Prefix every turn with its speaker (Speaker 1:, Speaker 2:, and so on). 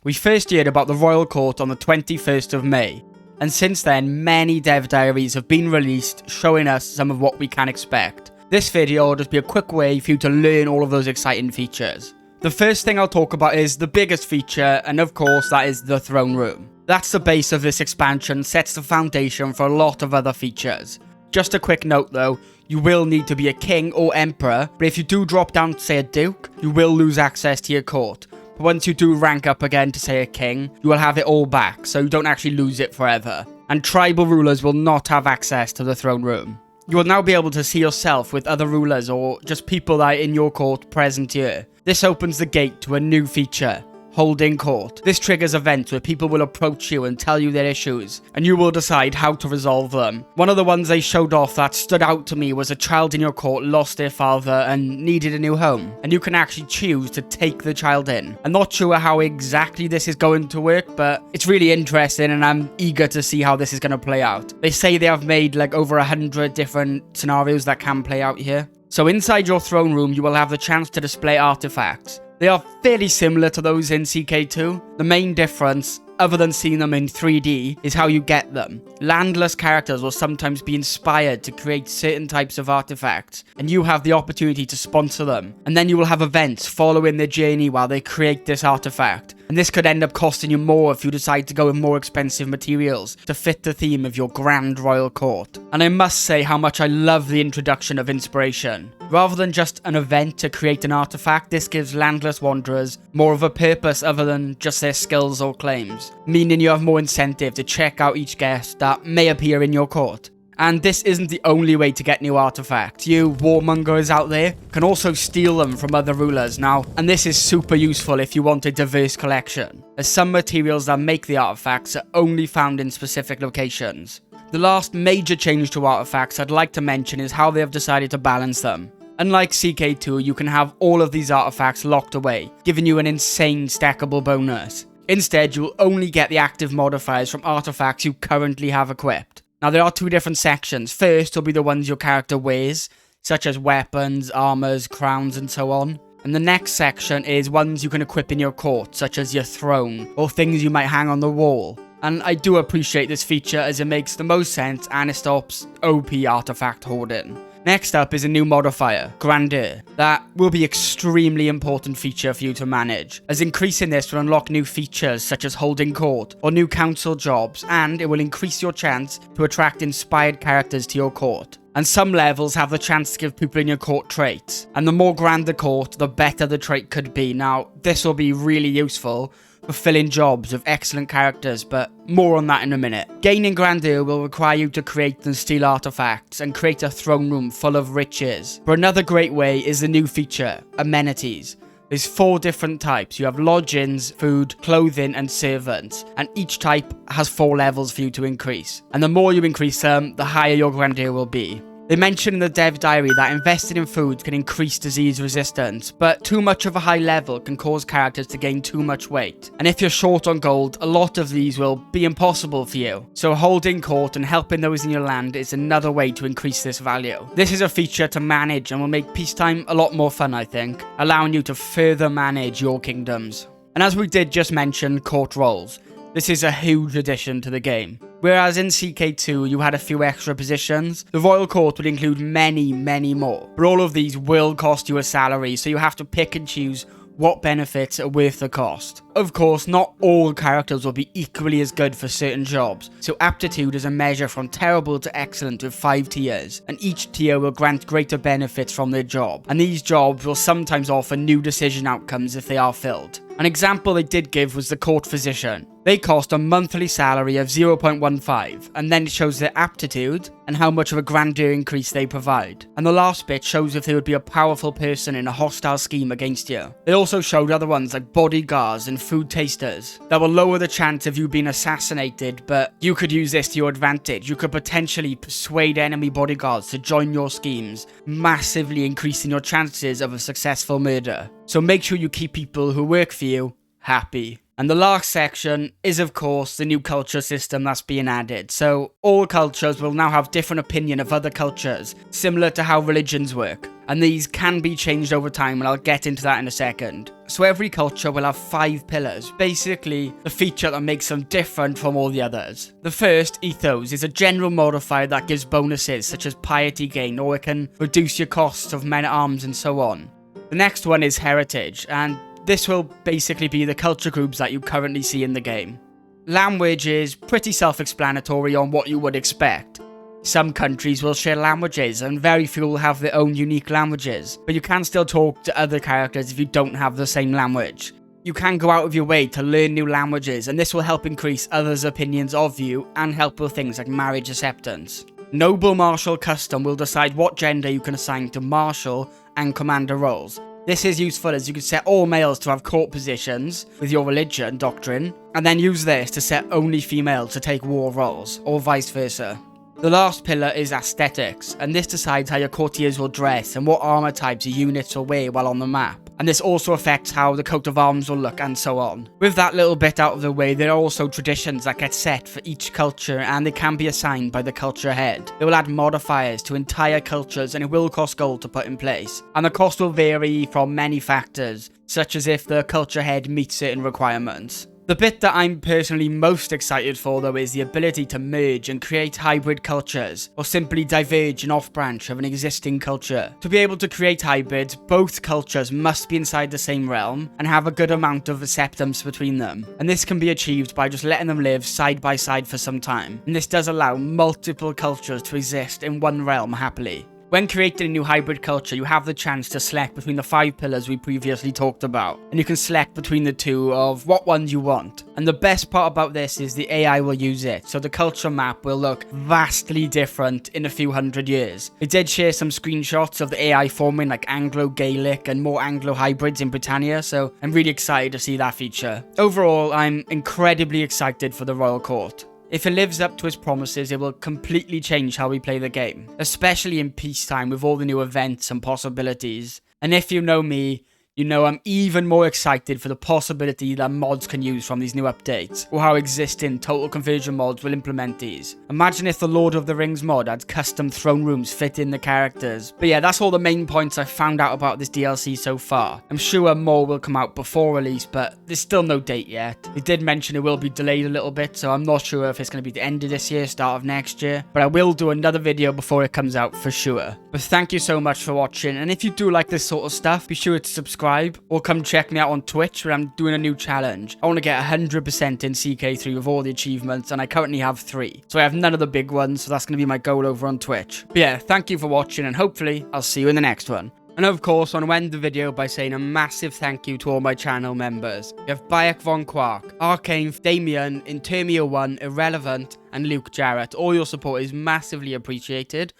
Speaker 1: We first heard about the Royal Court on the 21st of May, and since then many dev diaries have been released showing us some of what we can expect. This video will just be a quick way for you to learn all of those exciting features. The first thing I'll talk about is the biggest feature, and of course that is the throne room. That's the base of this expansion, sets the foundation for a lot of other features. Just a quick note though, you will need to be a king or emperor, but if you do drop down to say a duke, you will lose access to your court. But once you do rank up again to say a king, you will have it all back, so you don't actually lose it forever. And tribal rulers will not have access to the throne room. You will now be able to see yourself with other rulers or just people that are in your court present here. This opens the gate to a new feature, holding court. This triggers events where people will approach you and tell you their issues, and you will decide how to resolve them. One of the ones they showed off that stood out to me was a child in your court lost their father and needed a new home, and you can actually choose to take the child in. I'm not sure how exactly this is going to work, but it's really interesting and I'm eager to see how this is going to play out. They say they have made like over 100 different scenarios that can play out here. So inside your throne room you will have the chance to display artifacts. They are fairly similar to those in CK2. The main difference, other than seeing them in 3D, is how you get them. Landless characters will sometimes be inspired to create certain types of artifacts, and you have the opportunity to sponsor them. And then you will have events following their journey while they create this artifact. And this could end up costing you more if you decide to go with more expensive materials to fit the theme of your grand royal court. And I must say how much I love the introduction of inspiration. Rather than just an event to create an artifact, this gives landless wanderers more of a purpose other than just their skills or claims, meaning you have more incentive to check out each guest that may appear in your court. And this isn't the only way to get new artifacts. You warmongers out there can also steal them from other rulers now, and this is super useful if you want a diverse collection, as some materials that make the artifacts are only found in specific locations. The last major change to artifacts I'd like to mention is how they have decided to balance them. Unlike CK2, you can have all of these artifacts locked away, giving you an insane stackable bonus. Instead, you will only get the active modifiers from artifacts you currently have equipped. Now there are two different sections. First will be the ones your character wears, such as weapons, armors, crowns and so on. And the next section is ones you can equip in your court, such as your throne, or things you might hang on the wall. And I do appreciate this feature as it makes the most sense and it stops OP artifact hoarding. Next up is a new modifier, Grandeur. That will be extremely important feature for you to manage, as increasing this will unlock new features such as holding court or new council jobs, and it will increase your chance to attract inspired characters to your court. And some levels have the chance to give people in your court traits, and the more grand the court, the better the trait could be. Now, this will be really useful for filling jobs with excellent characters, but more on that in a minute. Gaining Grandeur will require you to create and steal artifacts and create a throne room full of riches. But another great way is the new feature, amenities. There's 4 different types. You have lodgings, food, clothing and servants, and each type has 4 levels for you to increase. And the more you increase them, the higher your Grandeur will be. They mention in the dev diary that investing in food can increase disease resistance, but too much of a high level can cause characters to gain too much weight. And if you're short on gold, a lot of these will be impossible for you. So holding court and helping those in your land is another way to increase this value. This is a feature to manage and will make peacetime a lot more fun, I think, allowing you to further manage your kingdoms. And as we did just mention, court roles. This is a huge addition to the game. Whereas in CK2 you had a few extra positions, the Royal Court would include many more. But all of these will cost you a salary, so you have to pick and choose what benefits are worth the cost. Of course, not all characters will be equally as good for certain jobs, so aptitude is a measure from terrible to excellent with 5 tiers, and each tier will grant greater benefits from their job, and these jobs will sometimes offer new decision outcomes if they are filled. An example they did give was the court physician. They cost a monthly salary of 0.15, and then it shows their aptitude and how much of a grandeur increase they provide. And the last bit shows if they would be a powerful person in a hostile scheme against you. They also showed other ones like bodyguards and food tasters that will lower the chance of you being assassinated, but you could use this to your advantage. You could potentially persuade enemy bodyguards to join your schemes, massively increasing your chances of a successful murder. So make sure you keep people who work for you happy. And the last section is, of course, the new culture system that's being added. So all cultures will now have different opinion of other cultures, similar to how religions work. And these can be changed over time, and I'll get into that in a second. So every culture will have 5 pillars, basically the feature that makes them different from all the others. The first, ethos, is a general modifier that gives bonuses such as piety gain, or it can reduce your costs of men-at-arms and so on. The next one is heritage, and this will basically be the culture groups that you currently see in the game. Language is pretty self-explanatory on what you would expect. Some countries will share languages, and very few will have their own unique languages, but you can still talk to other characters if you don't have the same language. You can go out of your way to learn new languages, and this will help increase others' opinions of you and help with things like marriage acceptance. Noble Martial Custom will decide what gender you can assign to Martial and Commander roles. This is useful as you can set all males to have court positions with your religion doctrine, and then use this to set only females to take war roles, or vice versa. The last pillar is aesthetics, and this decides how your courtiers will dress and what armor types your units will wear while on the map. And this also affects how the coat of arms will look and so on. With that little bit out of the way, there are also traditions that get set for each culture, and they can be assigned by the culture head. They will add modifiers to entire cultures, and it will cost gold to put in place. And the cost will vary from many factors, such as if the culture head meets certain requirements. The bit that I'm personally most excited for though is the ability to merge and create hybrid cultures, or simply diverge an off-branch of an existing culture. To be able to create hybrids, both cultures must be inside the same realm and have a good amount of acceptance between them. And this can be achieved by just letting them live side by side for some time. And this does allow multiple cultures to exist in one realm happily. When creating a new hybrid culture, you have the chance to select between the 5 pillars we previously talked about, and you can select between the 2 of what ones you want. And the best part about this is the AI will use it, so the culture map will look vastly different in a few hundred years. It did share some screenshots of the AI forming like Anglo-Gaelic and more Anglo hybrids in Britannia, so I'm really excited to see that feature. Overall, I'm incredibly excited for the Royal Court. If it lives up to its promises, it will completely change how we play the game, especially in peacetime with all the new events and possibilities. And if you know me, you know I'm even more excited for the possibility that mods can use from these new updates, or how existing total conversion mods will implement these. Imagine if the Lord of the Rings mod had custom throne rooms fitting the characters. But yeah, that's all the main points I found out about this DLC so far. I'm sure more will come out before release, but there's still no date yet. They did mention it will be delayed a little bit, so I'm not sure if it's going to be the end of this year, start of next year, but I will do another video before it comes out for sure. But thank you so much for watching, and if you do like this sort of stuff, be sure to subscribe, or come check me out on Twitch where I'm doing a new challenge. I want to get 100% in CK3 with all the achievements, and I currently have 3. So I have none of the big ones, so that's going to be my goal over on Twitch. But yeah, thank you for watching, and hopefully I'll see you in the next one. And of course, I want to end the video by saying a massive thank you to all my channel members. We have Bayek Von Quark, Arcane, Damien, Intermio1, Irrelevant, and Luke Jarrett. All your support is massively appreciated.